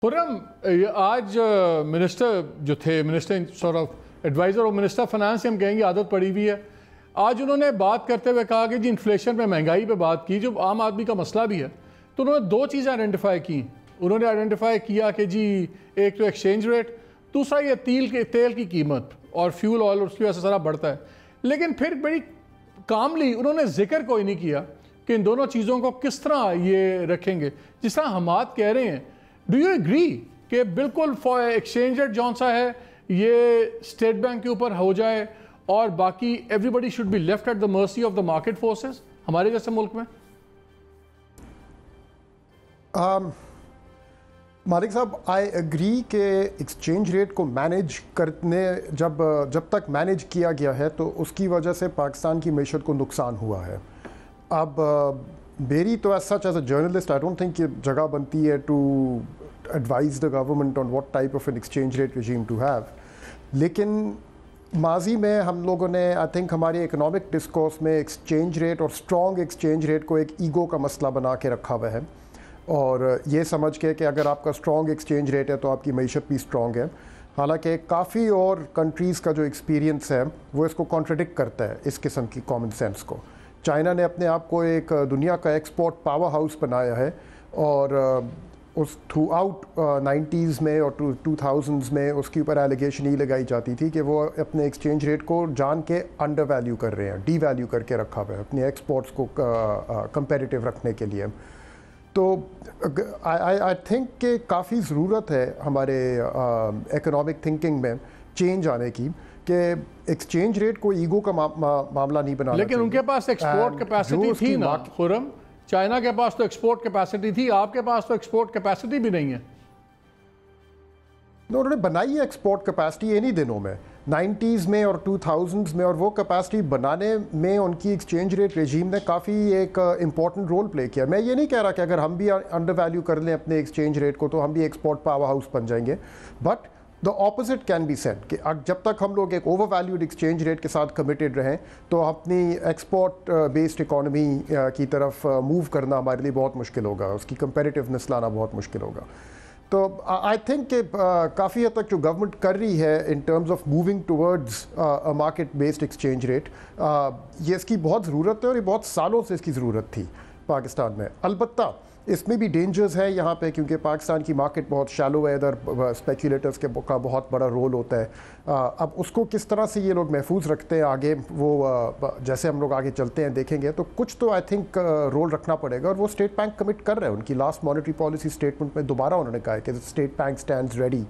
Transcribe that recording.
खुर्रम, आज मिनिस्टर जो थे, मिनिस्टर सॉर्ट ऑफ एडवाइज़र और मिनिस्टर फाइनेंस से हम कहेंगे आदत पड़ी हुई है। आज उन्होंने बात करते हुए कहा कि जी इन्फ्लेशन पे, महंगाई पे बात की, जो आम आदमी का मसला भी है। तो उन्होंने दो चीज़ें आइडेंटिफाई की। उन्होंने आइडेंटिफाई किया कि जी एक तो एक्सचेंज रेट, दूसरा ये तेल की कीमत और फ्यूल ऑयल, उसकी वजह से सारा बढ़ता है। लेकिन फिर बड़ी कामली उन्होंने जिक्र कोई नहीं किया कि इन दोनों चीज़ों को किस तरह ये रखेंगे। जिस तरह हमाद कह रहे हैं, डू यू एग्री कि बिल्कुल एक्सचेंज रेट जौन सा है ये स्टेट बैंक के ऊपर हो जाए और बाकी everybody should be left at the mercy of the market forces हमारे जैसे मुल्क में? मालिक साहब, आई एग्री कि एक्सचेंज रेट को मैनेज करने जब तक मैनेज किया गया है तो उसकी वजह से पाकिस्तान की मईशत को नुकसान हुआ है। अब मेरी तो such as a journalist I don't think ये जगह बनती है to advise the government on what type of an exchange rate regime to have. लेकिन माजी में हम लोगों ने आई थिंक हमारे इकोनॉमिक डिस्कोर्स में एक्सचेंज रेट और स्ट्रॉन्ग एक्सचेंज रेट को एक ईगो का मसला बना के रखा हुआ है, और ये समझ के कि अगर आपका स्ट्रॉन्ग एक्सचेंज रेट है तो आपकी मईशत भी स्ट्रॉन्ग है। हालांकि काफ़ी और कंट्रीज़ का जो एक्सपीरियंस है वो इसको कॉन्ट्रडिक्ट करता है, इस किस्म की कॉमन सेंस को। चाइना ने अपने आप को एक दुनिया का एक्सपोर्ट पावर हाउस बनाया है, और उस थ्रू आउट 90s में और 2000s में उसके ऊपर एलिगेशन ही लगाई जाती थी कि वो अपने एक्सचेंज रेट को जान के अंडर वैल्यू कर रहे हैं, डी वैल्यू करके रखा हुआ है अपने एक्सपोर्ट्स को कंपेटिटिव रखने के लिए। तो आई थिंक कि काफ़ी ज़रूरत है हमारे इकोनॉमिक थिंकिंग में चेंज आने की, कि एक्सचेंज रेट को ईगो का मामला नहीं बनाना। लेकिन उनके पास एक्सपोर्ट कैपेसिटी थी ना खुर्रम, चाइना के पास तो एक्सपोर्ट कैपेसिटी थी, आपके पास तो एक्सपोर्ट कैपेसिटी भी नहीं है। उन्होंने बनाई है एक्सपोर्ट कैपेसिटी इन्हीं दिनों में, 90s में और 2000s में, और वो कैपेसिटी बनाने में उनकी एक्सचेंज रेट रेजीम ने काफ़ी एक इम्पॉर्टेंट रोल प्ले किया। मैं ये नहीं कह रहा कि अगर हम भी अंडर वैल्यू कर लें अपने एक्सचेंज रेट को तो हम भी एक्सपोर्ट पावर हाउस बन जाएंगे, but the opposite can be said कि जब तक हम लोग एक ओवर वैल्यूड एक्सचेंज रेट के साथ कमिटेड रहें तो अपनी एक्सपोर्ट बेस्ड इकॉनमी की तरफ मूव करना हमारे लिए बहुत मुश्किल होगा, उसकी कंपेटिटिवनेस लाना बहुत मुश्किल होगा। तो आई थिंक कि काफ़ी हद तक जो गवर्नमेंट कर रही है in terms of moving towards a market based exchange rate, ये इसकी बहुत ज़रूरत है और ये बहुत सालों से इसकी ज़रूरत थी पाकिस्तान में। अलबत्ता इसमें भी डेंजर्स है यहाँ पे, क्योंकि पाकिस्तान की मार्केट बहुत शैलो है, इधर स्पेकुलेटर्स का बहुत बड़ा रोल होता है। अब उसको किस तरह से ये लोग महफूज रखते हैं आगे, वो जैसे हम लोग आगे चलते हैं देखेंगे, तो कुछ तो आई थिंक रोल रखना पड़ेगा, और वो स्टेट बैंक कमिट कर रहे हैं। उनकी लास्ट मॉनेटरी पॉलिसी स्टेटमेंट में दोबारा उन्होंने कहा है कि स्टेट बैंक स्टैंड्स रेडी